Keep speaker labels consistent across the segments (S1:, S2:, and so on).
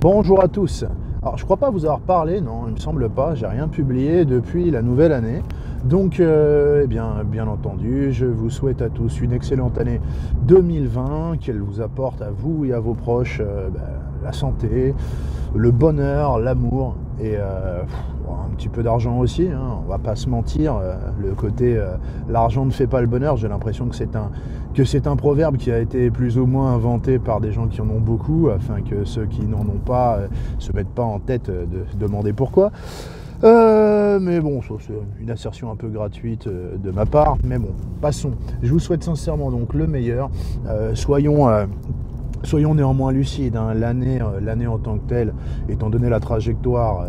S1: Bonjour à tous. Alors je crois pas vous avoir parlé, non, il me semble pas, j'ai rien publié depuis la nouvelle année. Donc eh bien entendu, je vous souhaite à tous une excellente année 2020, qu'elle vous apporte à vous et à vos proches la santé, le bonheur, l'amour et un petit peu d'argent aussi, hein, on va pas se mentir, le côté l'argent ne fait pas le bonheur, j'ai l'impression que c'est un proverbe qui a été plus ou moins inventé par des gens qui en ont beaucoup, afin que ceux qui n'en ont pas se mettent pas en tête de demander pourquoi. Mais bon, c'est une assertion un peu gratuite de ma part, mais bon, passons. Je vous souhaite sincèrement donc le meilleur. Soyons néanmoins lucides, hein. L'année en tant que telle, étant donné la trajectoire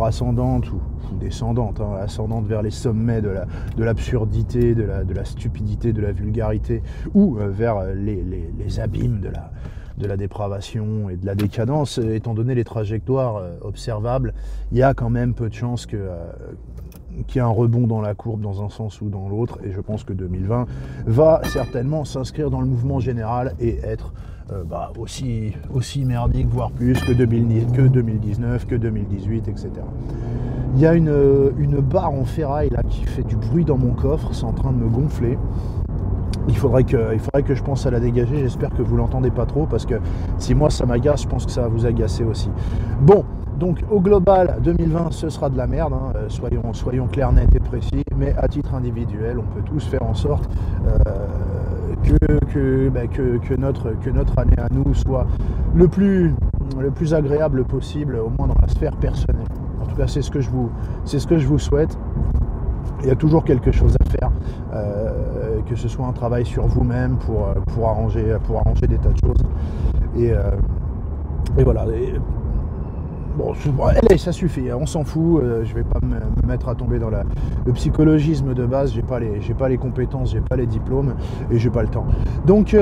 S1: ascendante ou descendante, hein, ascendante vers les sommets de l'absurdité, de la stupidité, de la vulgarité, ou vers les abîmes de la dépravation et de la décadence, étant donné les trajectoires observables, il y a quand même peu de chances qu'il y ait un rebond dans la courbe dans un sens ou dans l'autre, et je pense que 2020 va certainement s'inscrire dans le mouvement général et être aussi merdique, voire plus que 2019, que 2018, etc. Il y a une barre en ferraille là qui fait du bruit dans mon coffre, c'est en train de me gonfler. Il faudrait que je pense à la dégager, j'espère que vous l'entendez pas trop, parce que si moi ça m'agace, je pense que ça va vous agacer aussi. Bon, donc au global, 2020 ce sera de la merde, hein, soyons clairs, nets et précis, mais à titre individuel, on peut tous faire en sorte que notre année à nous soit le plus agréable possible, au moins dans la sphère personnelle. En tout cas, c'est ce que je vous souhaite. Il y a toujours quelque chose à faire, que ce soit un travail sur vous-même pour arranger des tas de choses. Et voilà. Bon, allez, ça suffit, on s'en fout, je vais pas me mettre à tomber dans le psychologisme de base, j'ai pas les compétences, j'ai pas les diplômes et j'ai pas le temps. Donc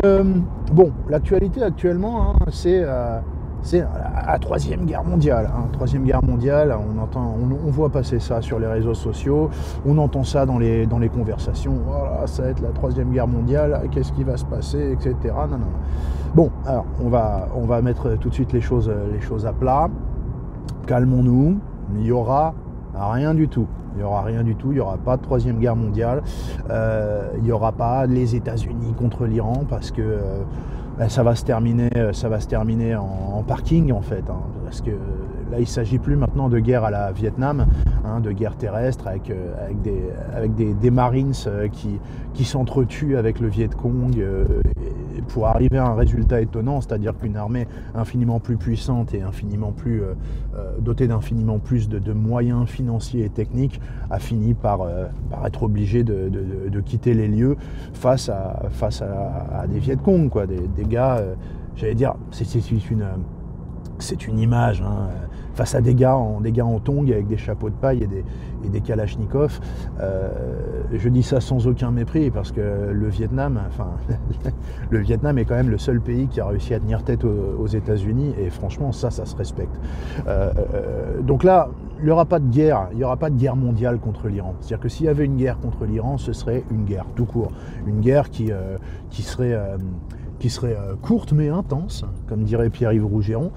S1: bon, l'actualité actuellement, hein, c'est la Troisième Guerre mondiale. Hein. Troisième Guerre mondiale, on voit passer ça sur les réseaux sociaux, on entend ça dans les conversations. Voilà, ça va être la Troisième Guerre mondiale, qu'est-ce qui va se passer, etc. Non. Bon, alors on va mettre tout de suite les choses à plat. Calmons-nous, il n'y aura rien du tout. Il n'y aura rien du tout, il n'y aura pas de Troisième Guerre mondiale, il n'y aura pas les États-Unis contre l'Iran, parce que ça va se terminer en parking en fait, hein, parce que là il ne s'agit plus maintenant de guerre à la Vietnam, hein, de guerre terrestre avec des Marines qui s'entretuent avec le Viet Cong pour arriver à un résultat étonnant, c'est-à-dire qu'une armée infiniment plus puissante et infiniment plus dotée d'infiniment plus de moyens financiers et techniques a fini par être obligée de quitter les lieux face à des Viet Cong, quoi, des gars, j'allais dire, c'est une image, hein, face à des gars en tongs avec des chapeaux de paille et des kalachnikovs. Je dis ça sans aucun mépris, parce que le Vietnam est quand même le seul pays qui a réussi à tenir tête aux États-Unis, et franchement ça se respecte. Donc là, il n'y aura pas de guerre mondiale contre l'Iran. C'est-à-dire que s'il y avait une guerre contre l'Iran, ce serait une guerre tout court, une guerre qui serait courte mais intense, comme dirait Pierre-Yves Rougeron.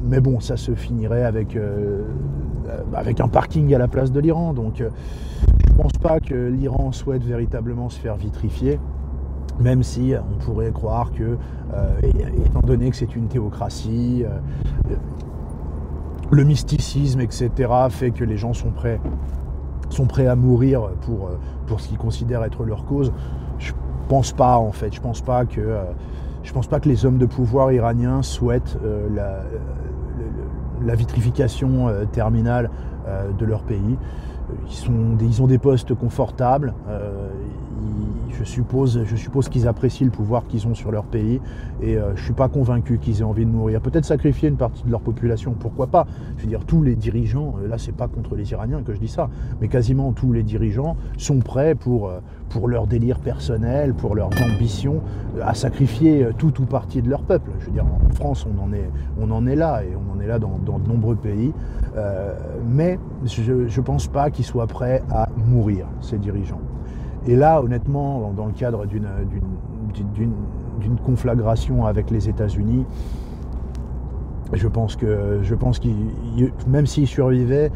S1: Mais bon, ça se finirait avec un parking à la place de l'Iran. Donc je ne pense pas que l'Iran souhaite véritablement se faire vitrifier, même si on pourrait croire que, étant donné que c'est une théocratie, le mysticisme, etc., fait que les gens sont prêts à mourir pour ce qu'ils considèrent être leur cause. Je pense pas, en fait. Je pense pas que les hommes de pouvoir iraniens souhaitent la vitrification terminale de leur pays. Ils ont des postes confortables. Je suppose qu'ils apprécient le pouvoir qu'ils ont sur leur pays, et je ne suis pas convaincu qu'ils aient envie de mourir. Peut-être sacrifier une partie de leur population, pourquoi pas. Je veux dire, tous les dirigeants, là c'est pas contre les Iraniens que je dis ça, mais quasiment tous les dirigeants sont prêts pour leur délire personnel, pour leurs ambitions, à sacrifier tout ou partie de leur peuple. Je veux dire, en France on en est là, et on en est là dans de nombreux pays, mais je ne pense pas qu'ils soient prêts à mourir, ces dirigeants. Et là, honnêtement, dans le cadre d'une conflagration avec les États-Unis. Je pense qu'il, même s'il survivait,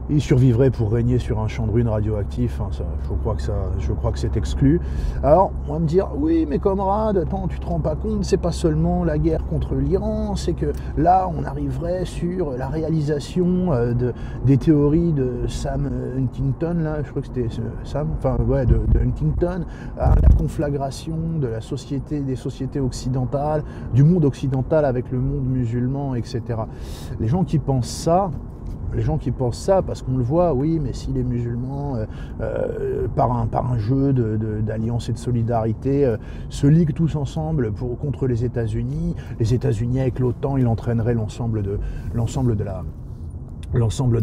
S1: il survivrait pour régner sur un champ de ruines radioactif. Hein, je crois que c'est exclu. Alors, on va me dire, oui, mais Conrad, attends, tu te rends pas compte, c'est pas seulement la guerre contre l'Iran, c'est que là, on arriverait sur la réalisation des théories de Sam Huntington, là, je crois que c'était Sam, enfin, ouais, de Huntington, la conflagration de la société, des sociétés occidentales, du monde occidental avec le monde musulman, etc. Les gens qui pensent ça, parce qu'on le voit, oui, mais si les musulmans, par un jeu d'alliance et de solidarité, se liguent tous ensemble contre les États-Unis avec l'OTAN, il entraînerait l'ensemble de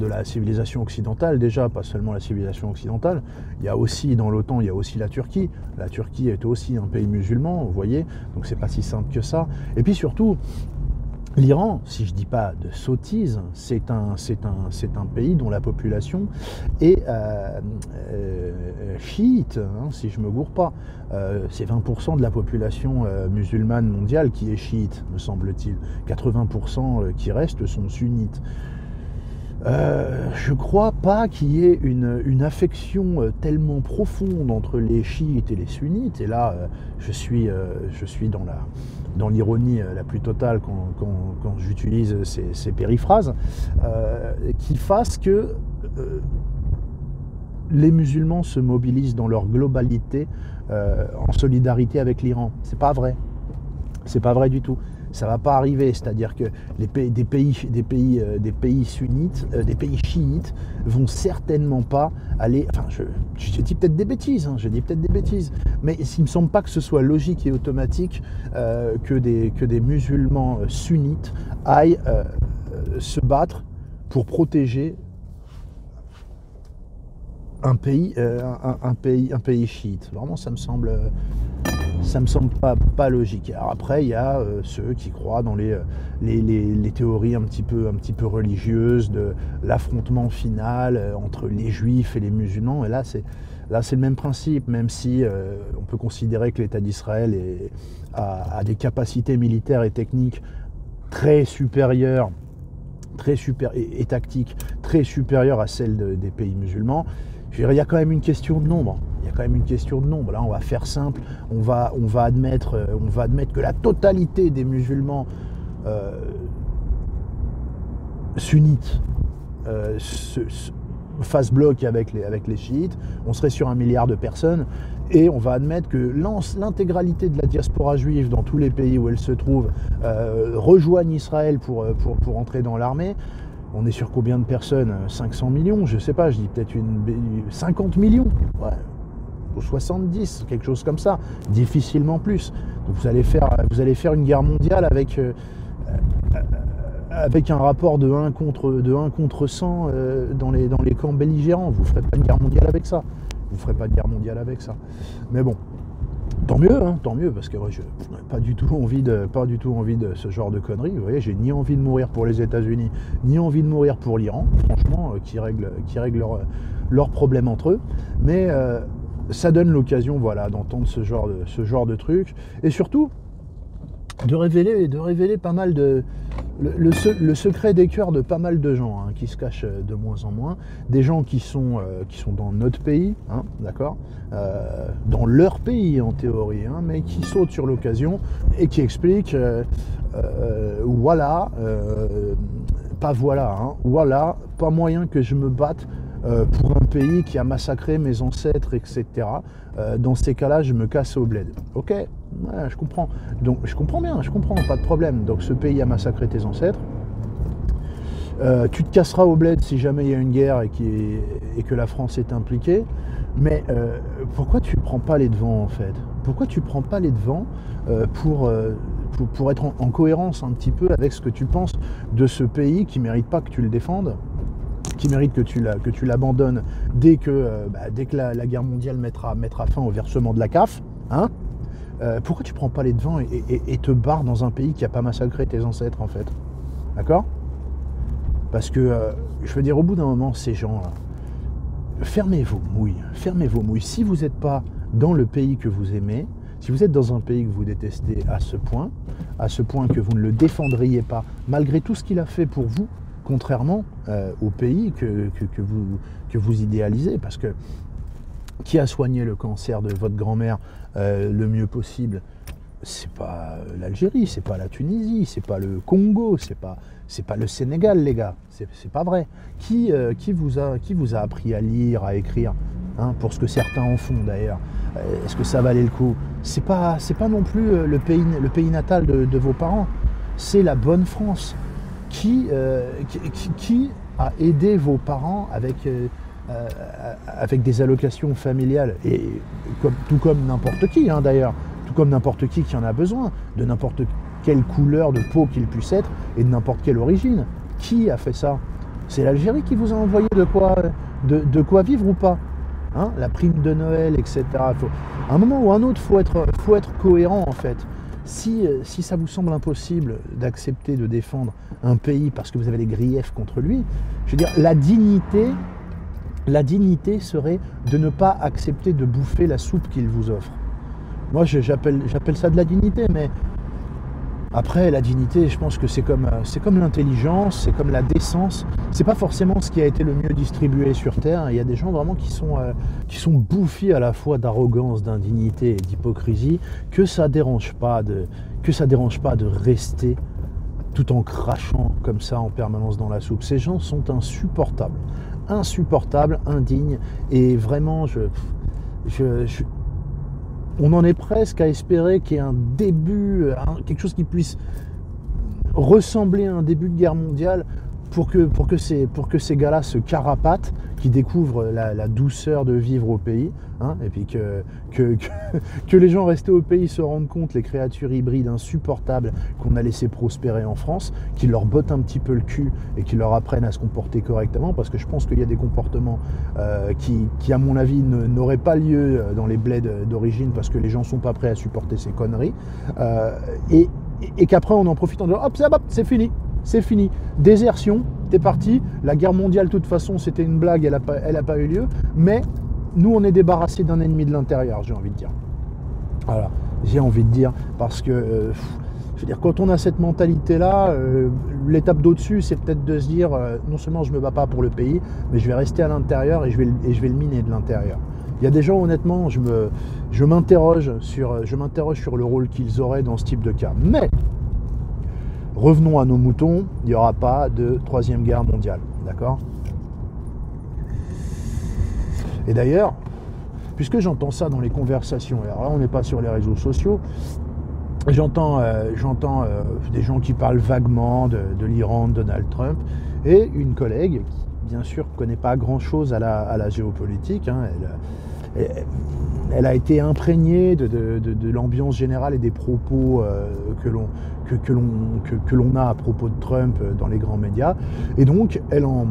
S1: la civilisation occidentale, déjà, pas seulement la civilisation occidentale, il y a aussi, dans l'OTAN, il y a aussi la Turquie. La Turquie est aussi un pays musulman, vous voyez, donc c'est pas si simple que ça. Et puis surtout, l'Iran, si je ne dis pas de sottises, c'est un pays dont la population est chiite, hein, si je ne me gourre pas. C'est 20% de la population musulmane mondiale qui est chiite, me semble-t-il. 80% qui restent sont sunnites. Je ne crois pas qu'il y ait une affection tellement profonde entre les chiites et les sunnites, et là je suis dans l'ironie la plus totale quand j'utilise ces périphrases, qui fasse que les musulmans se mobilisent dans leur globalité en solidarité avec l'Iran. C'est pas vrai. C'est pas vrai du tout. Ça va pas arriver, c'est-à-dire que des pays sunnites, des pays chiites vont certainement pas aller. Enfin, je dis peut-être des bêtises, mais il me semble pas que ce soit logique et automatique que des musulmans sunnites aillent se battre pour protéger un pays chiite. Vraiment, ça me semble pas logique. Alors après, il y a ceux qui croient dans les théories un petit peu religieuses de l'affrontement final entre les juifs et les musulmans. Et là, c'est le même principe, même si on peut considérer que l'État d'Israël a des capacités militaires et techniques très supérieures et tactiques très supérieures à celles des pays musulmans. Je veux dire, il y a quand même une question de nombre. Là, on va faire simple. On va admettre que la totalité des musulmans sunnites fassent bloc avec les chiites. On serait sur 1 milliard de personnes. Et on va admettre que l'intégralité de la diaspora juive dans tous les pays où elle se trouve rejoignent Israël pour entrer dans l'armée. On est sur combien de personnes? 500 millions, je sais pas, je dis peut-être 50 millions, ouais, ou 70, quelque chose comme ça, difficilement plus. Donc vous allez faire une guerre mondiale avec un rapport de 1 contre 100 dans les camps belligérants. Vous ne ferez pas une guerre mondiale avec ça. Mais bon. Tant mieux, parce que je n'ai pas du tout envie de ce genre de conneries. Vous voyez, j'ai ni envie de mourir pour les États-Unis, ni envie de mourir pour l'Iran, franchement, qui règlent leurs problèmes entre eux. Mais ça donne l'occasion, voilà, d'entendre ce genre de trucs, et surtout de révéler pas mal le secret des cœurs de pas mal de gens, hein, qui se cachent de moins en moins, des gens qui sont dans notre pays, hein, d'accord, dans leur pays en théorie, hein, mais qui sautent sur l'occasion et qui expliquent voilà, pas moyen que je me batte pour un pays qui a massacré mes ancêtres, etc. Dans ces cas-là, je me casse au bled. Ok, ouais, je comprends. Donc, je comprends, pas de problème. Donc, ce pays a massacré tes ancêtres. Tu te casseras au bled si jamais il y a une guerre et que la France est impliquée. Mais pourquoi tu ne prends pas les devants, en fait? Pourquoi tu ne prends pas les devants pour être en cohérence un petit peu avec ce que tu penses de ce pays qui ne mérite pas que tu le défendes, qui mérite que tu l'abandonnes dès que la guerre mondiale mettra fin au versement de la CAF, hein? Pourquoi tu prends pas les devants et te barres dans un pays qui n'a pas massacré tes ancêtres, en fait? D'accord? Parce que, je veux dire, au bout d'un moment, ces gens-là, fermez vos mouilles. Si vous n'êtes pas dans le pays que vous aimez, si vous êtes dans un pays que vous détestez à ce point que vous ne le défendriez pas, malgré tout ce qu'il a fait pour vous, contrairement au pays que vous idéalisez, parce que qui a soigné le cancer de votre grand-mère le mieux possible? C'est pas l'Algérie, c'est pas la Tunisie, c'est pas le Congo, c'est pas le Sénégal, les gars, c'est pas vrai. Qui vous a appris à lire, à écrire, hein, pour ce que certains en font d'ailleurs? Est-ce que ça valait le coup? C'est pas non plus le pays natal de vos parents, c'est la bonne France. Qui a aidé vos parents avec des allocations familiales, et tout comme n'importe qui, hein, d'ailleurs, tout comme n'importe qui en a besoin, de n'importe quelle couleur de peau qu'il puisse être et de n'importe quelle origine. Qui a fait ça? C'est l'Algérie qui vous a envoyé de quoi vivre ou pas, hein, la prime de Noël, etc. À un moment ou à un autre, faut être cohérent en fait. Si ça vous semble impossible d'accepter de défendre un pays parce que vous avez des griefs contre lui, je veux dire, la dignité serait de ne pas accepter de bouffer la soupe qu'il vous offre. Moi, j'appelle ça de la dignité, mais après, la dignité, je pense que c'est comme l'intelligence, c'est comme la décence. C'est pas forcément ce qui a été le mieux distribué sur Terre. Il y a des gens vraiment qui sont bouffis à la fois d'arrogance, d'indignité et d'hypocrisie, que ça dérange pas de rester tout en crachant comme ça en permanence dans la soupe. Ces gens sont insupportables, indignes, et vraiment, on en est presque à espérer qu'il y ait un début, quelque chose qui puisse ressembler à un début de guerre mondiale pour que ces gars-là se carapatent, qui découvrent la douceur de vivre au pays, hein, et puis que les gens restés au pays se rendent compte, les créatures hybrides insupportables qu'on a laissé prospérer en France, qu'ils leur bottent un petit peu le cul et qu'ils leur apprennent à se comporter correctement, parce que je pense qu'il y a des comportements qui à mon avis, n'auraient pas lieu dans les bleds d'origine, parce que les gens sont pas prêts à supporter ces conneries, et qu'après on en profite en disant hop, c'est fini. C'est fini. Désertion, t'es parti. La guerre mondiale, de toute façon, c'était une blague, elle a pas eu lieu. Mais nous, on est débarrassés d'un ennemi de l'intérieur, j'ai envie de dire. Voilà, j'ai envie de dire, parce que, je veux dire, quand on a cette mentalité-là, l'étape d'au-dessus, c'est peut-être de se dire, non seulement je me bats pas pour le pays, mais je vais rester à l'intérieur et je vais le miner de l'intérieur. Il y a des gens, honnêtement, je m'interroge sur le rôle qu'ils auraient dans ce type de cas. Mais revenons à nos moutons, il n'y aura pas de troisième guerre mondiale, d'accord? Et d'ailleurs, puisque j'entends ça dans les conversations, et alors là on n'est pas sur les réseaux sociaux, j'entends des gens qui parlent vaguement de l'Iran, de Donald Trump, et une collègue qui, bien sûr, ne connaît pas grand-chose à la géopolitique, hein, elle a été imprégnée de l'ambiance générale et des propos que l'on a à propos de Trump dans les grands médias. Et donc, elle en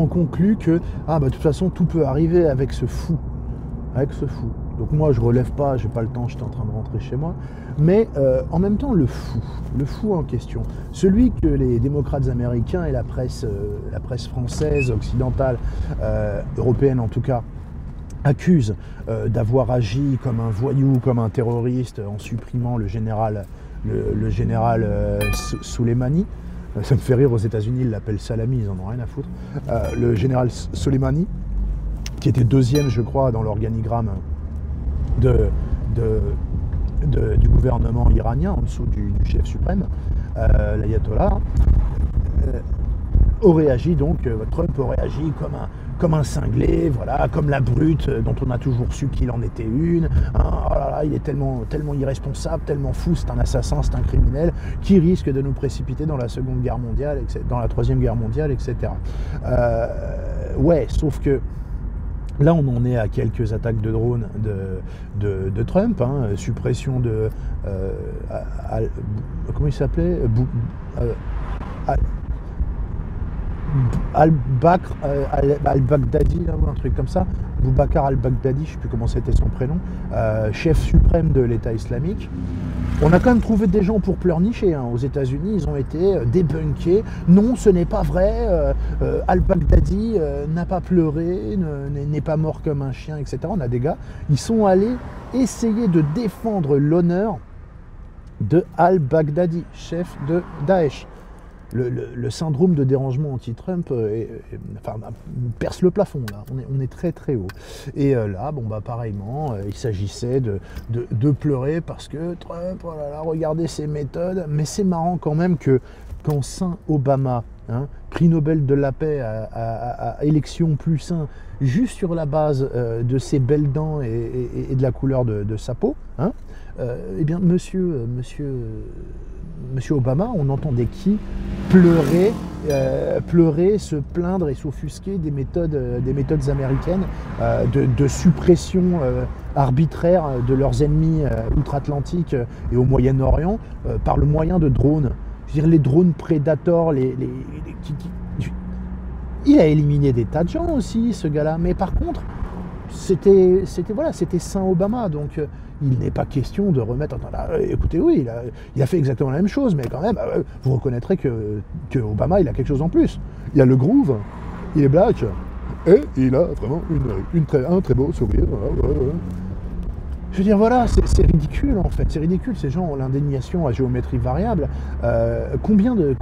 S1: conclut que de toute façon, tout peut arriver avec ce fou. Donc moi, je relève pas, j'ai pas le temps, j'étais en train de rentrer chez moi. Mais en même temps, le fou en question, celui que les démocrates américains et la presse française, occidentale, européenne en tout cas, accuse d'avoir agi comme un voyou, comme un terroriste, en supprimant le général Soleimani. Ça me fait rire, aux États-Unis, ils l'appellent Salami, ils en ont rien à foutre. Le général Soleimani, qui était deuxième, je crois, dans l'organigramme du gouvernement iranien, en dessous du chef suprême, l'ayatollah, aurait agi Trump aurait agi comme un cinglé, voilà, comme la brute dont on a toujours su qu'il en était une. Hein, oh là là, il est tellement irresponsable, tellement fou, c'est un assassin, c'est un criminel qui risque de nous précipiter dans la Seconde Guerre mondiale, dans la Troisième Guerre mondiale, etc. Ouais, sauf que là, on en est à quelques attaques de drones de Trump, hein, suppression de... comment il s'appelait Al-Bakr al-Baghdadi, ou un truc comme ça, Boubacar al-Baghdadi, je ne sais plus comment c'était son prénom, chef suprême de l'État islamique. On a quand même trouvé des gens pour pleurnicher, hein. Aux États-Unis, ils ont été débunkés. Non, ce n'est pas vrai, al-Baghdadi n'a pas pleuré, n'est pas mort comme un chien, etc. On a des gars, ils sont allés essayer de défendre l'honneur de al-Baghdadi, chef de Daesh. Le syndrome de dérangement anti-Trump perce le plafond, là. On est très très haut. Et là, pareillement, il s'agissait de pleurer parce que Trump, oh là là, regardez ses méthodes. Mais c'est marrant quand même que quand Saint Obama, prix Nobel de la paix à élection plus sain, juste sur la base de ses belles dents et de la couleur de sa peau, eh bien, monsieur Obama, on entendait qui pleurer, se plaindre et s'offusquer des méthodes américaines de suppression arbitraire de leurs ennemis outre-Atlantique et au Moyen-Orient par le moyen de drones. Je veux dire, les drones Predator, il a éliminé des tas de gens aussi, ce gars-là. Mais par contre, c'était Saint Obama, donc il n'est pas question de remettre... écoutez, oui, il a fait exactement la même chose, mais quand même, vous reconnaîtrez que Obama, il a quelque chose en plus. Il a le groove, il est black, et il a vraiment un très beau sourire. Voilà. Je veux dire, voilà, c'est ridicule en fait, c'est ridicule, ces gens ont l'indignation à géométrie variable. Combien de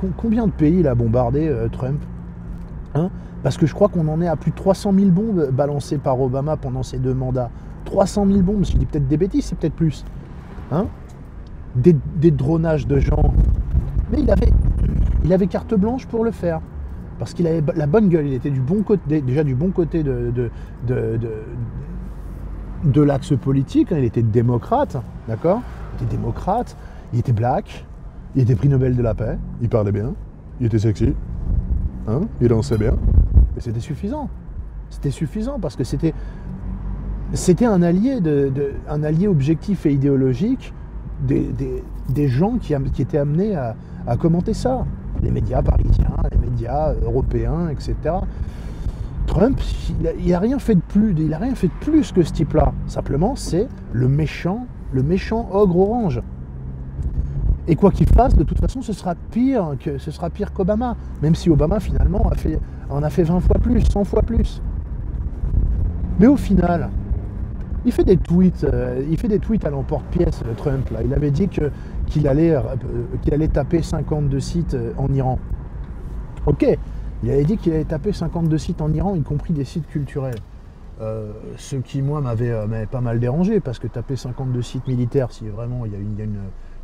S1: pays il a bombardé Trump, parce que je crois qu'on en est à plus de 300 000 bombes balancées par Obama pendant ses 2 mandats. 300 000 bombes, je dis peut-être des bêtises, c'est peut-être plus. Des dronages de gens. Mais il avait carte blanche pour le faire. Parce qu'il avait la bonne gueule, il était du bon côté, déjà du bon côté de l'axe politique, il était démocrate, d'accord ? Il était démocrate, il était black, il était prix Nobel de la paix, il parlait bien, il était sexy, il dansait bien. Et c'était suffisant. C'était suffisant parce que c'était un allié, un allié objectif et idéologique des gens qui étaient amenés à commenter ça. Les médias parisiens, les médias européens, etc. Trump, il n'a rien fait de plus que ce type-là. Simplement, c'est le méchant ogre orange. Et quoi qu'il fasse, de toute façon, ce sera pire qu'Obama. Même si Obama, finalement, en a fait 20 fois plus, 100 fois plus. Mais au final, il fait des tweets à l'emporte-pièce, Trump. Là. Il avait dit qu'il allait taper 52 sites en Iran. Ok, il avait dit qu'il allait taper 52 sites en Iran, y compris des sites culturels. Ce qui, moi, m'avait pas mal dérangé, parce que taper 52 sites militaires, si vraiment il y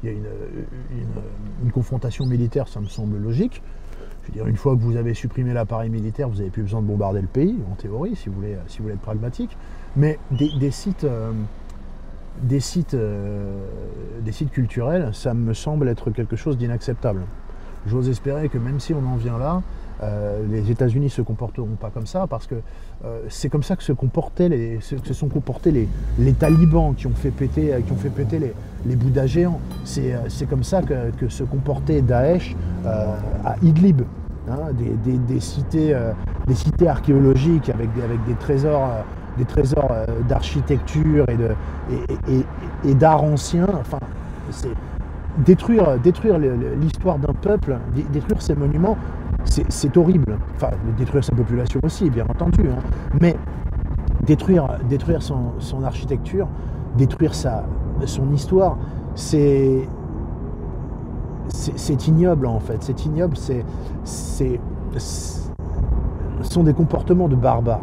S1: a une confrontation militaire, ça me semble logique. Je veux dire, une fois que vous avez supprimé l'appareil militaire, vous n'avez plus besoin de bombarder le pays, en théorie, si vous voulez être pragmatique. Mais des sites culturels, ça me semble être quelque chose d'inacceptable. J'ose espérer que même si on en vient là, les États-Unis ne se comporteront pas comme ça, parce que c'est comme ça que se sont comportés les talibans qui ont fait péter les Bouddhas géants. C'est comme ça que se comportait Daesh à Idlib, des cités archéologiques avec des trésors d'architecture et d'art ancien. Enfin, c'est détruire l'histoire d'un peuple, détruire ses monuments, c'est horrible. Enfin, détruire sa population aussi, bien entendu, mais détruire son architecture, détruire son histoire, c'est ignoble en fait. C'est ignoble, ce sont des comportements de barbares.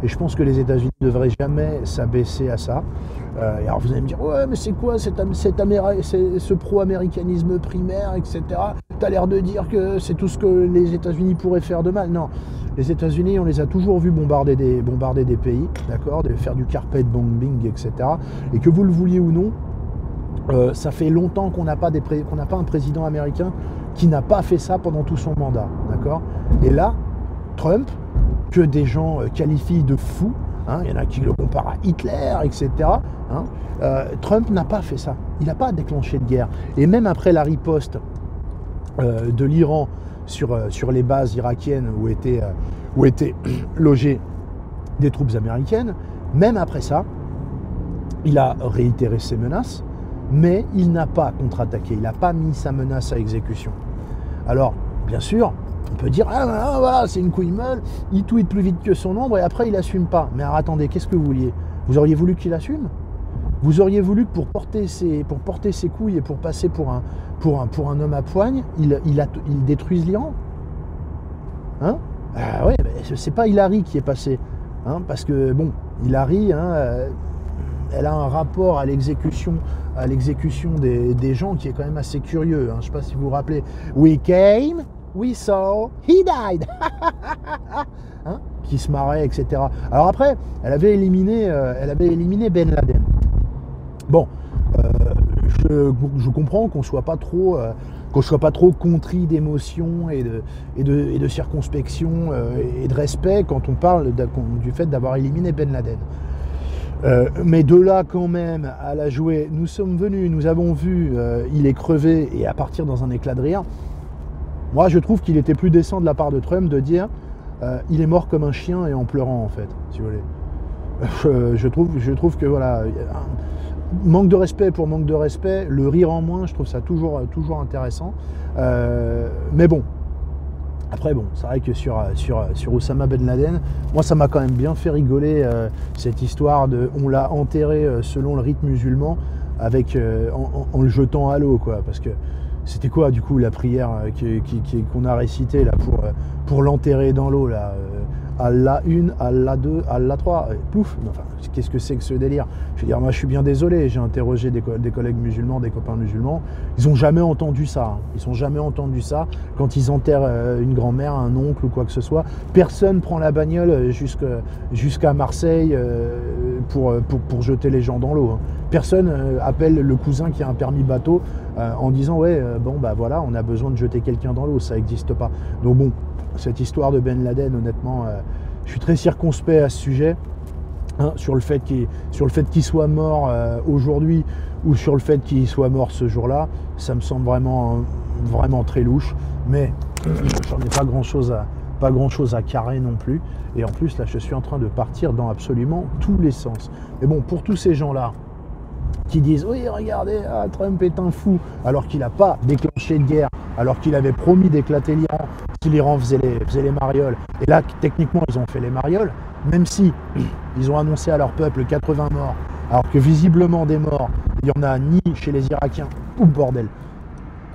S1: Et je pense que les États-Unis ne devraient jamais s'abaisser à ça. Et alors vous allez me dire, ouais, mais c'est quoi ce pro-américanisme primaire, etc. T'as l'air de dire que c'est tout ce que les États-Unis pourraient faire de mal. Non, les États-Unis, on les a toujours vus bombarder des pays, d'accord, de faire du carpet bombing, etc. Et que vous le vouliez ou non, ça fait longtemps qu'on n'a pas un président américain qui n'a pas fait ça pendant tout son mandat, d'accord. Et là, Trump, que des gens qualifient de fou, il y en a qui le comparent à Hitler, etc. Trump n'a pas fait ça. Il n'a pas déclenché de guerre. Et même après la riposte de l'Iran sur les bases irakiennes où étaient logées des troupes américaines, même après ça, il a réitéré ses menaces, mais il n'a pas contre-attaqué. Il n'a pas mis sa menace à exécution. Alors, bien sûr, on peut dire, voilà, c'est une couille molle, il tweet plus vite que son ombre et après il assume pas. Mais alors, attendez, qu'est-ce que vous vouliez ? Vous auriez voulu qu'il assume? Vous auriez voulu que pour porter ses couilles et pour passer pour un homme à poigne, il détruise l'Iran? Hein? Ah ouais, c'est pas Hillary qui est passée. Hein, parce que, bon, Hillary, elle a un rapport à l'exécution des gens qui est quand même assez curieux. Hein. Je ne sais pas si vous vous rappelez. We came, we saw, he died. Hein, qui se marrait, etc. Alors après, elle avait éliminé Ben Laden. Bon, je comprends qu'on soit pas trop contrit d'émotion et de circonspection et de respect quand on parle du fait d'avoir éliminé Ben Laden. Mais de là quand même à la jouer, nous sommes venus, nous avons vu, il est crevé et à partir dans un éclat de rire. Moi je trouve qu'il était plus décent de la part de Trump de dire il est mort comme un chien et en pleurant en fait, si vous voulez. Je trouve que voilà, manque de respect pour manque de respect, le rire en moins, je trouve ça toujours intéressant. Mais bon. Après, bon, c'est vrai que sur Oussama Ben Laden, moi, ça m'a quand même bien fait rigoler cette histoire de on l'a enterré selon le rite musulman avec en le jetant à l'eau, quoi. Parce que c'était quoi, du coup, la prière qu'on a récitée là pour l'enterrer dans l'eau, là Allah 1, Allah 2, Allah 3, pouf, enfin, qu'est-ce que c'est que ce délire? Je veux dire, moi je suis bien désolé, j'ai interrogé des collègues musulmans, des copains musulmans, ils n'ont jamais entendu ça, hein. Ils n'ont jamais entendu ça quand ils enterrent une grand-mère, un oncle ou quoi que ce soit. Personne prend la bagnole jusqu'à Marseille pour jeter les gens dans l'eau, hein. Personne appelle le cousin qui a un permis bateau en disant ouais, bon bah voilà, on a besoin de jeter quelqu'un dans l'eau, ça n'existe pas. Donc bon, cette histoire de Ben Laden, honnêtement, je suis très circonspect à ce sujet, hein, sur le fait qu'il soit mort aujourd'hui ou sur le fait qu'il soit mort ce jour-là. Ça me semble vraiment très louche, mais j'en ai pas grand-chose à carrer non plus. Et en plus, là, je suis en train de partir dans absolument tous les sens. Mais bon, pour tous ces gens-là qui disent oui, regardez, Trump est un fou, alors qu'il n'a pas déclenché de guerre, alors qu'il avait promis d'éclater l'Iran si l'Iran faisait les marioles. Et là, techniquement, ils ont fait les marioles, même si ils ont annoncé à leur peuple 80 morts, alors que visiblement des morts, il n'y en a ni chez les Irakiens, ou bordel,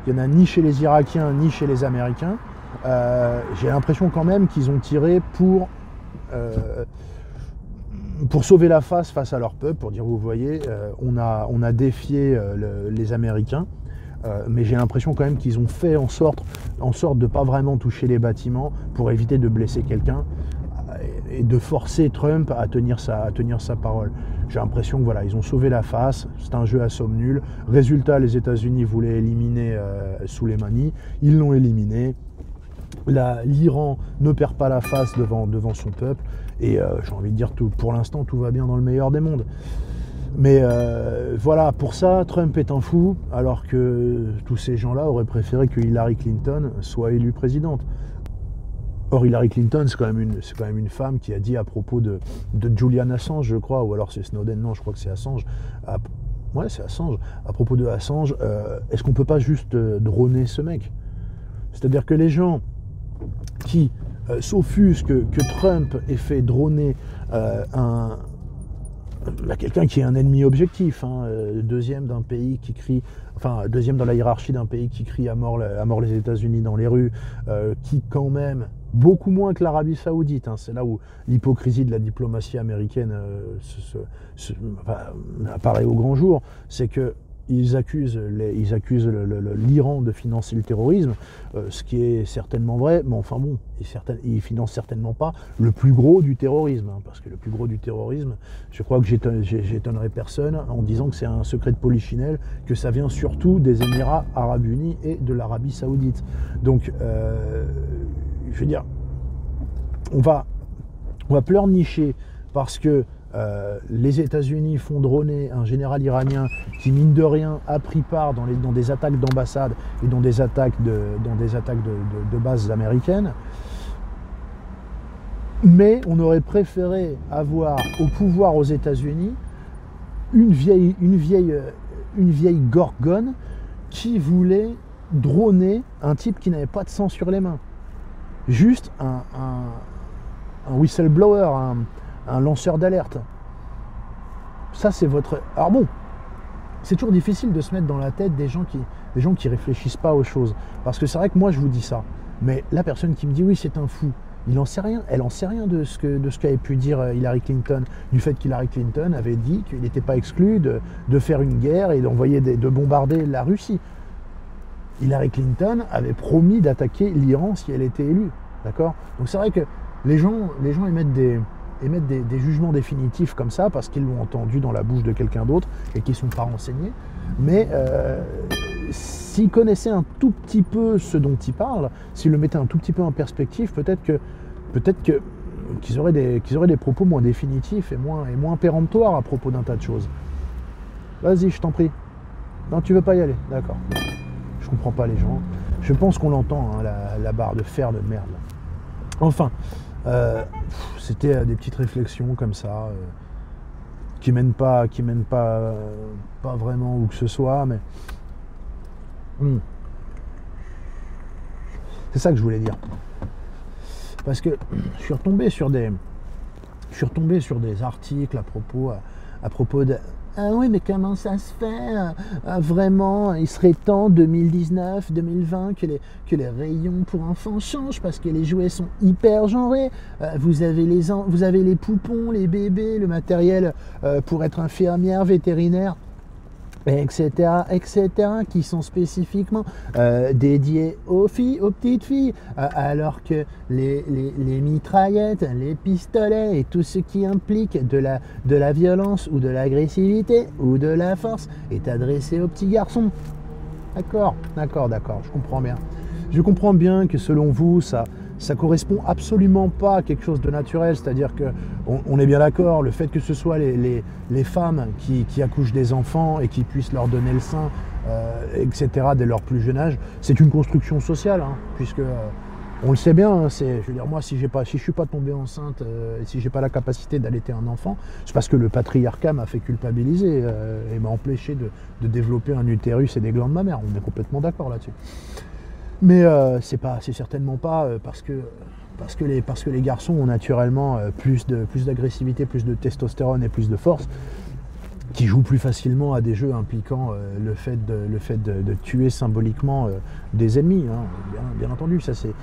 S1: il n'y en a ni chez les Irakiens, ni chez les Américains. J'ai l'impression quand même qu'ils ont tiré pour sauver la face à leur peuple, pour dire, vous voyez, on a défié les Américains, mais j'ai l'impression quand même qu'ils ont fait en sorte de ne pas vraiment toucher les bâtiments pour éviter de blesser quelqu'un et de forcer Trump à tenir sa parole. J'ai l'impression que voilà, ils ont sauvé la face, c'est un jeu à somme nulle. Résultat, les États-Unis voulaient éliminer Soleimani, ils l'ont éliminé. L'Iran ne perd pas la face devant son peuple, et j'ai envie de dire, pour l'instant, tout va bien dans le meilleur des mondes. Mais voilà, pour ça, Trump est un fou, alors que tous ces gens-là auraient préféré que Hillary Clinton soit élue présidente. Or, Hillary Clinton, c'est quand même une femme qui a dit à propos de Julian Assange, je crois, ou alors c'est Snowden, non, je crois que c'est Assange. Ouais, c'est Assange. À propos de Assange, est-ce qu'on ne peut pas juste droner ce mec? C'est-à-dire que les gens qui s'offusquent que Trump ait fait droner quelqu'un qui est un ennemi objectif, hein, deuxième d'un pays qui crie, enfin deuxième dans la hiérarchie d'un pays qui crie à mort les États-Unis dans les rues, qui quand même beaucoup moins que l'Arabie Saoudite, hein, c'est là où l'hypocrisie de la diplomatie américaine apparaît au grand jour, c'est que ils accusent l'Iran de financer le terrorisme, ce qui est certainement vrai, mais enfin bon, ils financent certainement pas le plus gros du terrorisme, hein, parce que le plus gros du terrorisme, je crois que j'étonnerai personne en disant que c'est un secret de polichinelle, que ça vient surtout des Émirats Arabes Unis et de l'Arabie Saoudite. Donc, je veux dire, on va pleurnicher parce que les États-Unis font droner un général iranien qui, mine de rien, a pris part dans des attaques d'ambassade et dans des attaques de bases américaines. Mais on aurait préféré avoir au pouvoir aux États-Unis une vieille gorgone qui voulait droner un type qui n'avait pas de sang sur les mains. Juste un whistleblower, un lanceur d'alerte. ça c'est votre... Alors bon, c'est toujours difficile de se mettre dans la tête des gens qui réfléchissent pas aux choses. Parce que c'est vrai que moi je vous dis ça, mais la personne qui me dit oui c'est un fou, il en sait rien, elle en sait rien de ce qu'avait pu dire Hillary Clinton, du fait qu'Hillary Clinton avait dit qu'il n'était pas exclu de faire une guerre et de bombarder la Russie. Hillary Clinton avait promis d'attaquer l'Iran si elle était élue, d'accord? Donc c'est vrai que les gens émettent des jugements définitifs comme ça parce qu'ils l'ont entendu dans la bouche de quelqu'un d'autre et qu'ils ne sont pas renseignés. Mais s'ils connaissaient un tout petit peu ce dont ils parlent, s'ils le mettaient un tout petit peu en perspective, peut-être qu'ils auraient des propos moins définitifs et moins péremptoires à propos d'un tas de choses. Vas-y, je t'en prie. Non, tu veux pas y aller? D'accord. Je comprends pas les gens. Je pense qu'on l'entend, hein, la barre de fer de merde. Enfin, c'était des petites réflexions comme ça, qui mènent pas vraiment où que ce soit, mais c'est ça que je voulais dire. Parce que je suis retombé sur des articles à propos de ah oui, mais comment ça se fait vraiment, il serait temps 2019, 2020 que les rayons pour enfants changent parce que les jouets sont hyper genrés. Vous avez les poupons, les bébés, le matériel pour être infirmière, vétérinaire, etc., qui sont spécifiquement dédiés aux petites filles, alors que les mitraillettes, les pistolets et tout ce qui implique de la violence ou de l'agressivité ou de la force est adressé aux petits garçons. D'accord, je comprends bien. Je comprends bien que selon vous, ça correspond absolument pas à quelque chose de naturel, c'est-à-dire qu'on est bien d'accord, le fait que ce soit les femmes qui accouchent des enfants et qui puissent leur donner le sein, etc., dès leur plus jeune âge, c'est une construction sociale, hein, puisque on le sait bien, hein, je veux dire, moi si je suis pas tombé enceinte, et si j'ai pas la capacité d'allaiter un enfant, c'est parce que le patriarcat m'a fait culpabiliser et m'a empêché de développer un utérus et des glandes mammaires. On est complètement d'accord là-dessus. Mais c'est certainement pas parce que les garçons ont naturellement plus d'agressivité, plus de testostérone et plus de force, qui jouent plus facilement à des jeux impliquant le fait de tuer symboliquement des ennemis. Hein. Bien entendu, ça c'est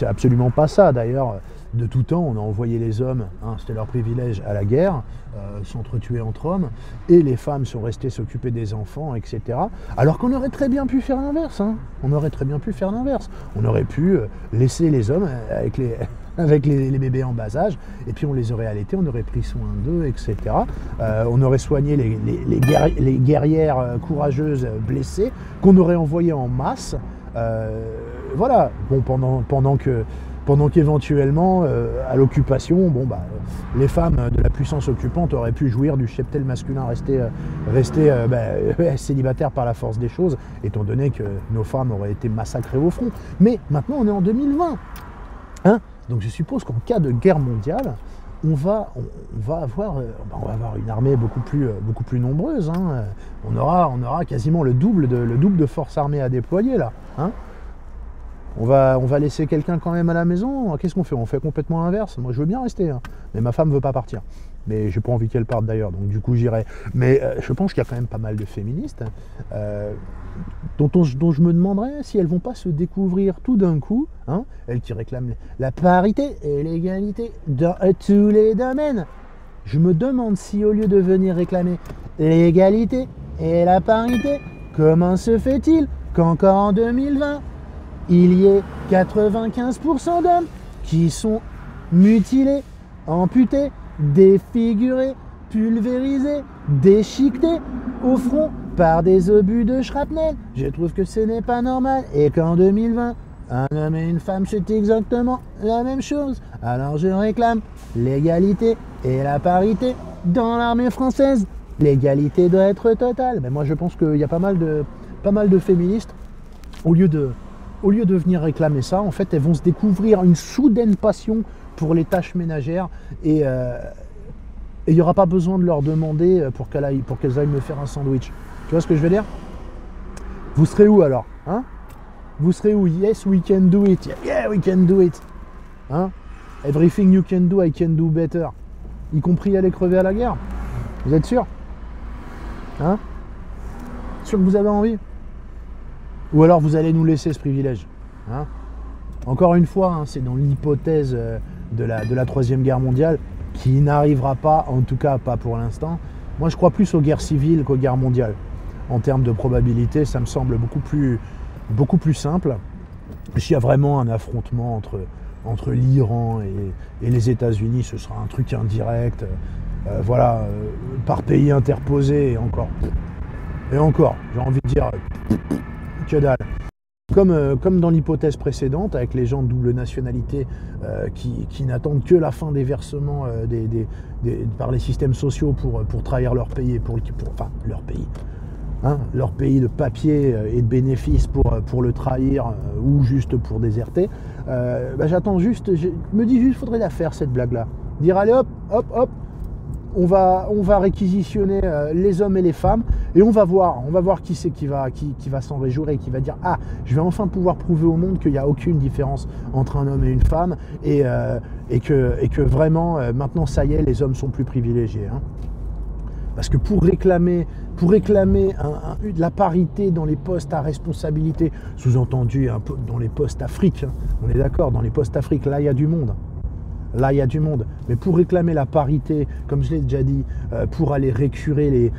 S1: absolument pas ça. D'ailleurs, de tout temps, on a envoyé les hommes, hein, c'était leur privilège, à la guerre, s'entretuer entre hommes, et les femmes sont restées s'occuper des enfants, etc. Alors qu'on aurait très bien pu faire l'inverse. Hein. On aurait pu laisser les hommes avec les bébés en bas âge, et puis on les aurait allaités, on aurait pris soin d'eux, etc. On aurait soigné les guerrières courageuses blessées, qu'on aurait envoyées en masse. Voilà, bon, pendant qu'éventuellement, à l'occupation, les femmes de la puissance occupante auraient pu jouir du cheptel masculin, rester célibataires par la force des choses, étant donné que nos femmes auraient été massacrées au front. Mais maintenant, on est en 2020. Hein? Donc je suppose qu'en cas de guerre mondiale, on va avoir une armée beaucoup plus nombreuse. Hein. On aura quasiment le double de force armée à déployer là. Hein. On va laisser quelqu'un quand même à la maison. Qu'est-ce qu'on fait? On fait complètement l'inverse. Moi, je veux bien rester, hein. Mais ma femme ne veut pas partir. Mais j'ai pas envie qu'elle parte d'ailleurs, donc du coup j'irai. Mais je pense qu'il y a quand même pas mal de féministes dont je me demanderais si elles vont pas se découvrir tout d'un coup, hein, elles qui réclament la parité et l'égalité dans tous les domaines. Je me demande si au lieu de venir réclamer l'égalité et la parité, comment se fait-il qu'encore en 2020, il y ait 95% d'hommes qui sont mutilés, amputés, défigurés, pulvérisés, déchiquetés au front par des obus de shrapnel. Je trouve que ce n'est pas normal et qu'en 2020, un homme et une femme, c'est exactement la même chose. Alors je réclame l'égalité et la parité dans l'armée française. L'égalité doit être totale. Mais moi je pense qu'il y a pas mal de féministes, au lieu de venir réclamer ça, en fait elles vont se découvrir une soudaine passion pour les tâches ménagères et il n'y aura pas besoin de leur demander pour qu'elles aillent me faire un sandwich. Tu vois ce que je veux dire? Vous serez où alors, hein? Vous serez où? Yes, we can do it. Yeah, we can do it. Hein? Everything you can do, I can do better. Y compris aller crever à la guerre. Vous êtes sûr? Hein? Sûr que vous avez envie? Ou alors vous allez nous laisser ce privilège, hein? Encore une fois, hein, c'est dans l'hypothèse de la Troisième Guerre mondiale, qui n'arrivera pas, en tout cas pas pour l'instant. Moi je crois plus aux guerres civiles qu'aux guerres mondiales. En termes de probabilité, ça me semble beaucoup plus simple. S'il y a vraiment un affrontement entre l'Iran et les États-Unis, ce sera un truc indirect, voilà, par pays interposé, et encore, j'ai envie de dire, que dalle. Comme dans l'hypothèse précédente, avec les gens de double nationalité qui n'attendent que la fin des versements par les systèmes sociaux pour trahir leur pays, enfin leur pays, hein, leur pays de papier et de bénéfices pour le trahir ou juste pour déserter. J'attends juste, je me dis juste, faudrait la faire cette blague-là. Dire allez hop, hop, hop, on va réquisitionner les hommes et les femmes et on va voir qui c'est qui va s'en réjouir et qui va dire ah, je vais enfin pouvoir prouver au monde qu'il n'y a aucune différence entre un homme et une femme et que vraiment maintenant ça y est, les hommes sont plus privilégiés, hein. Parce que pour réclamer la parité dans les postes à responsabilité, sous-entendu un peu dans les postes Afrique, hein, on est d'accord, dans les postes Afrique, là il y a du monde. Là, il y a du monde. Mais pour réclamer la parité, comme je l'ai déjà dit, pour aller récurer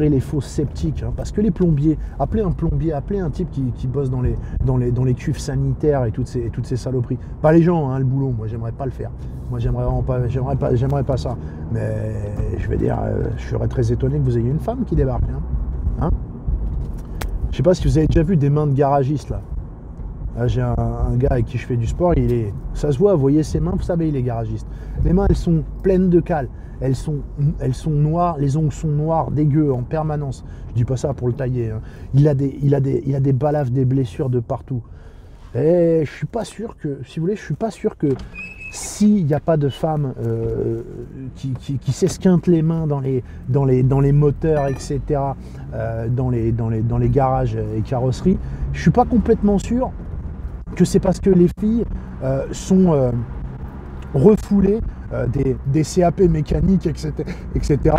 S1: les fosses sceptiques, hein, parce que les plombiers, appelez un type qui bosse dans les cuves sanitaires et toutes ces saloperies. Pas les gens, hein, le boulot, moi, j'aimerais pas le faire. Moi, j'aimerais pas ça. Mais je vais dire, je serais très étonné que vous ayez une femme qui débarque. Hein. Je sais pas si vous avez déjà vu des mains de garagistes, là. Là, j'ai un gars avec qui je fais du sport, ça se voit, vous voyez ses mains, vous savez, il est garagiste. Les mains, elles sont pleines de cale, elles sont noires, les ongles sont noirs, dégueux, en permanence. Je dis pas ça pour le tailler, hein. Il a des balafres, des blessures de partout. Et je suis pas sûr que, si vous voulez, s'il n'y a pas de femme qui s'esquinte les mains dans les moteurs, etc., dans les garages et carrosseries, je suis pas complètement sûr que c'est parce que les filles sont refoulées des CAP mécaniques, etc.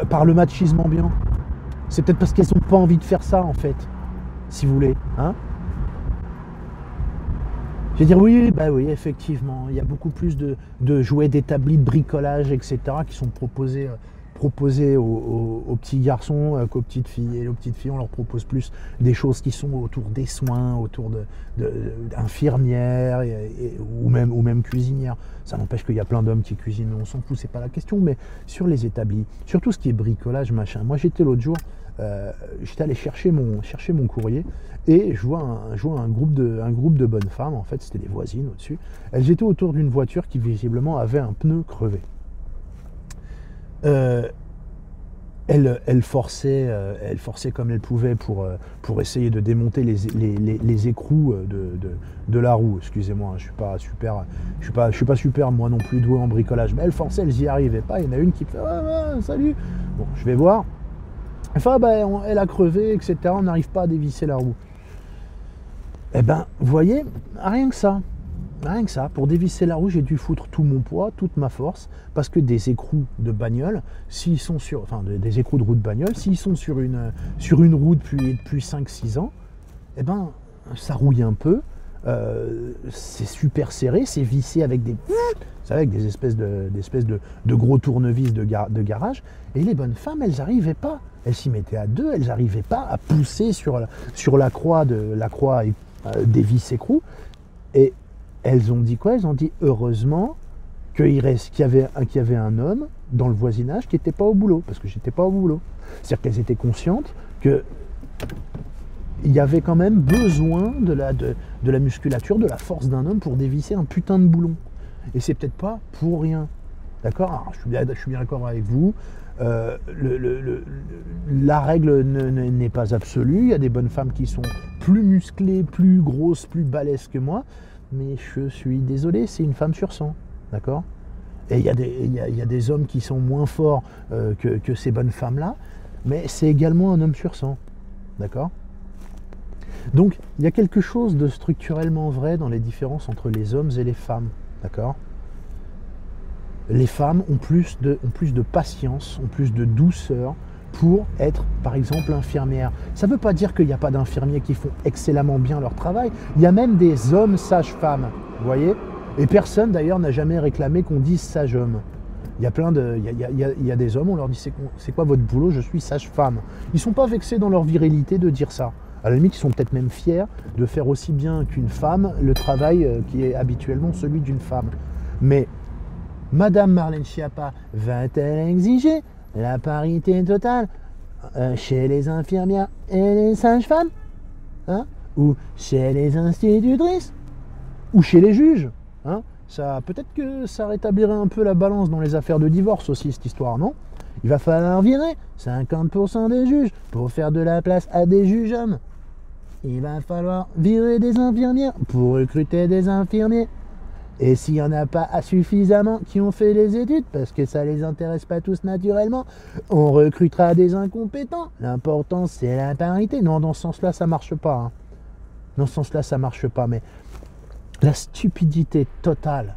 S1: Par le machisme ambiant. C'est peut-être parce qu'elles n'ont pas envie de faire ça, en fait, si vous voulez. Hein, je vais dire oui, effectivement, il y a beaucoup plus de jouets d'établis, de bricolage, etc. qui sont proposés aux petits garçons qu'aux petites filles. Et les petites filles, on leur propose plus des choses qui sont autour des soins, autour d'infirmières ou même cuisinières. Ça n'empêche qu'il y a plein d'hommes qui cuisinent, mais on s'en fout, c'est pas la question. Mais sur les établis, sur tout ce qui est bricolage, machin. Moi, j'étais l'autre jour, j'étais allé chercher mon courrier et je vois un groupe de bonnes femmes. En fait, c'était des voisines au-dessus. Elles étaient autour d'une voiture qui visiblement avait un pneu crevé. Elle forçait comme elle pouvait pour essayer de démonter les écrous de la roue. Excusez-moi, je suis pas super moi non plus doué en bricolage, mais elle forçait, elles y arrivaient pas. Il y en a une qui fait salut. Bon, je vais voir. Enfin, elle a crevé, etc. On n'arrive pas à dévisser la roue. Eh ben, vous voyez, rien que ça, pour dévisser la roue, j'ai dû foutre tout mon poids, toute ma force, parce que des écrous de bagnole, des écrous de roue de bagnole, s'ils sont sur une roue depuis 5-6 ans, eh ben, ça rouille un peu, c'est super serré, c'est vissé avec des espèces de gros tournevis de garage, et les bonnes femmes, elles n'arrivaient pas, elles s'y mettaient à deux, elles n'arrivaient pas à pousser sur la croix des vis écrous, et elles ont dit quoi? Elles ont dit heureusement qu'il y avait un homme dans le voisinage qui n'était pas au boulot, parce que j'étais pas au boulot. C'est-à-dire qu'elles étaient conscientes qu'il y avait quand même besoin de la musculature, de la force d'un homme pour dévisser un putain de boulon. Et c'est peut-être pas pour rien. D'accord? Alors, je suis bien d'accord avec vous. La règle n'est pas absolue. Il y a des bonnes femmes qui sont plus musclées, plus grosses, plus balèzes que moi. Mais je suis désolé, c'est une femme sur 100, d'accord? Et il y a des hommes qui sont moins forts que ces bonnes femmes-là, mais c'est également un homme sur 100, d'accord? Donc, il y a quelque chose de structurellement vrai dans les différences entre les hommes et les femmes, d'accord? les femmes ont plus de patience, ont plus de douceur pour être, par exemple, infirmières. Ça ne veut pas dire qu'il n'y a pas d'infirmiers qui font excellemment bien leur travail. Il y a même des hommes sages-femmes, vous voyez? Et personne, d'ailleurs, n'a jamais réclamé qu'on dise sage-homme. Il y a il y a des hommes, on leur dit c'est quoi votre boulot? Je suis sage-femme. Ils ne sont pas vexés dans leur virilité de dire ça. À la limite, ils sont peut-être même fiers de faire aussi bien qu'une femme le travail qui est habituellement celui d'une femme. Mais Madame Marlène Schiappa va-t-elle exiger la parité totale chez les infirmières et les sages-femmes, hein, ou chez les institutrices, ou chez les juges, hein? Ça, peut-être que ça rétablirait un peu la balance dans les affaires de divorce aussi, cette histoire, non? Il va falloir virer 50% des juges pour faire de la place à des juges hommes. Il va falloir virer des infirmières pour recruter des infirmiers. Et s'il n'y en a pas suffisamment qui ont fait les études, parce que ça ne les intéresse pas tous naturellement, on recrutera des incompétents. L'important, c'est la parité. Non, dans ce sens-là, ça ne marche pas. Hein. Dans ce sens-là, ça ne marche pas. Mais la stupidité totale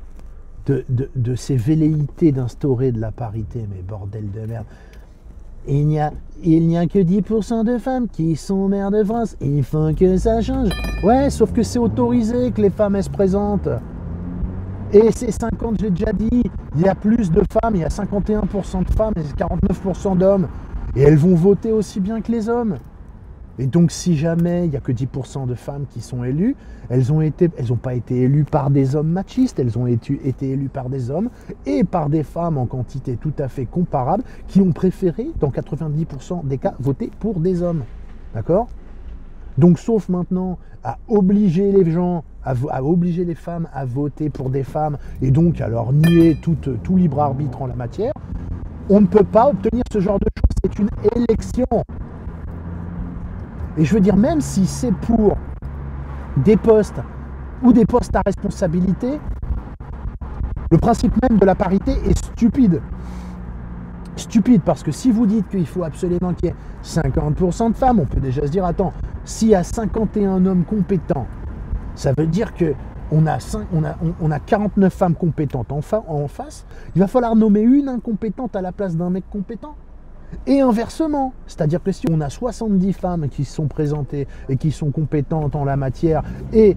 S1: de ces velléités d'instaurer de la parité, mais bordel de merde. Il n'y a que 10% de femmes qui sont mères de France. Il faut que ça change. Ouais, sauf que c'est autorisé que les femmes elles se présentent. Et c'est 50, j'ai déjà dit, il y a plus de femmes, il y a 51% de femmes et 49% d'hommes. Et elles vont voter aussi bien que les hommes. Et donc si jamais il n'y a que 10% de femmes qui sont élues, elles n'ont pas été élues par des hommes machistes, elles ont été élues par des hommes et par des femmes en quantité tout à fait comparable qui ont préféré, dans 90% des cas, voter pour des hommes. D'accord ? Donc sauf maintenant à obliger les gens, à obliger les femmes à voter pour des femmes et donc à leur nier tout libre arbitre en la matière, on ne peut pas obtenir ce genre de choses. C'est une élection. Et je veux dire, même si c'est pour des postes ou des postes à responsabilité, le principe même de la parité est stupide. Stupide, parce que si vous dites qu'il faut absolument qu'il y ait 50% de femmes, on peut déjà se dire, attends, s'il y a 51 hommes compétents, ça veut dire qu'on a 49 femmes compétentes en face, il va falloir nommer une incompétente à la place d'un mec compétent. Et inversement, c'est-à-dire que si on a 70 femmes qui se sont présentées et qui sont compétentes en la matière et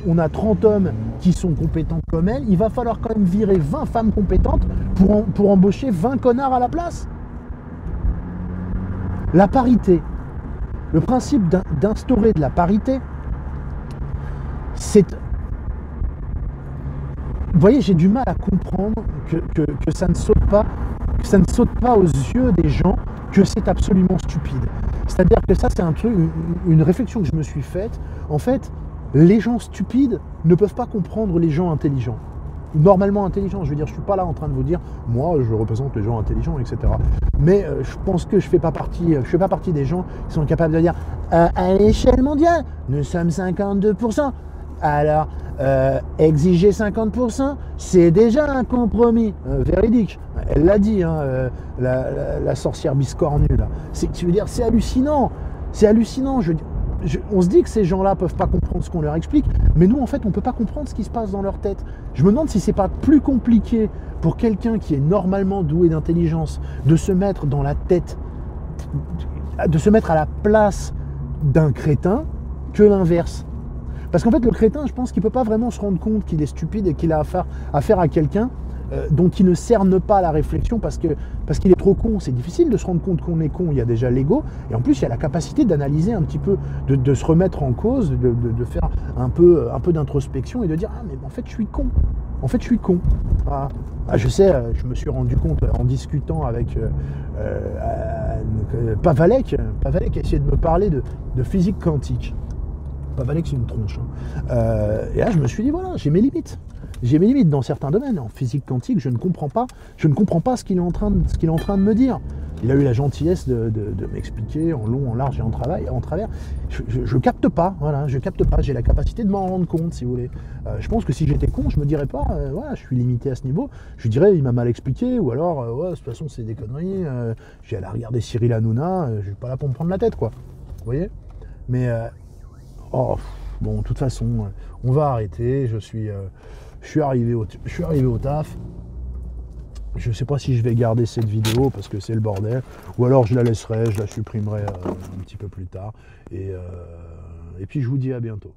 S1: on a 30 hommes qui sont compétents comme elles, il va falloir quand même virer 20 femmes compétentes pour embaucher 20 connards à la place. La parité, le principe d'instaurer de la parité, c'est... Vous voyez, j'ai du mal à comprendre que ça ne saute pas. Ça ne saute pas aux yeux des gens que c'est absolument stupide. C'est-à-dire que ça, c'est un truc, une réflexion que je me suis faite. En fait, les gens stupides ne peuvent pas comprendre les gens intelligents. Normalement intelligents, je veux dire, je ne suis pas là en train de vous dire, moi, je représente les gens intelligents, etc. Mais je pense que je fais pas partie des gens qui sont capables de dire, à l'échelle mondiale, nous sommes 52%. Alors, exiger 50%, c'est déjà un compromis véridique. Elle l'a dit, hein, la sorcière biscornue, là. Je veux dire, c'est hallucinant. C'est hallucinant. On se dit que ces gens-là ne peuvent pas comprendre ce qu'on leur explique, mais nous, en fait, on ne peut pas comprendre ce qui se passe dans leur tête. Je me demande si c'est pas plus compliqué pour quelqu'un qui est normalement doué d'intelligence de se mettre dans la tête, de se mettre à la place d'un crétin que l'inverse. Parce qu'en fait, le crétin, je pense qu'il ne peut pas vraiment se rendre compte qu'il est stupide et qu'il a affaire à quelqu'un dont il ne cerne pas la réflexion parce qu'il est trop con. C'est difficile de se rendre compte qu'on est con. Il y a déjà l'ego. Et en plus, il y a la capacité d'analyser un petit peu, de se remettre en cause, de faire un peu d'introspection et de dire « Ah, mais en fait, je suis con. En fait, je suis con. » Je sais, je me suis rendu compte en discutant avec Pavalek. Pavalek a essayé de me parler de physique quantique. Pavalek, c'est une tronche. Et là, je me suis dit, voilà, j'ai mes limites. J'ai mes limites dans certains domaines. En physique quantique, je ne comprends pas ce qu'il est en train de me dire. Il a eu la gentillesse de m'expliquer en long, en large et en travers. Je capte pas, voilà, je capte pas. J'ai la capacité de m'en rendre compte, si vous voulez. Je pense que si j'étais con, je me dirais pas, voilà, je suis limité à ce niveau. Je dirais, il m'a mal expliqué, ou alors, ouais, de toute façon, c'est des conneries. J'ai allé regarder Cyril Hanouna, je suis pas là pour me prendre la tête, quoi. Vous voyez ? Mais bon, de toute façon, on va arrêter. Je suis arrivé au taf. Je ne sais pas si je vais garder cette vidéo parce que c'est le bordel, ou alors je la laisserai, je la supprimerai un petit peu plus tard. Et puis je vous dis à bientôt.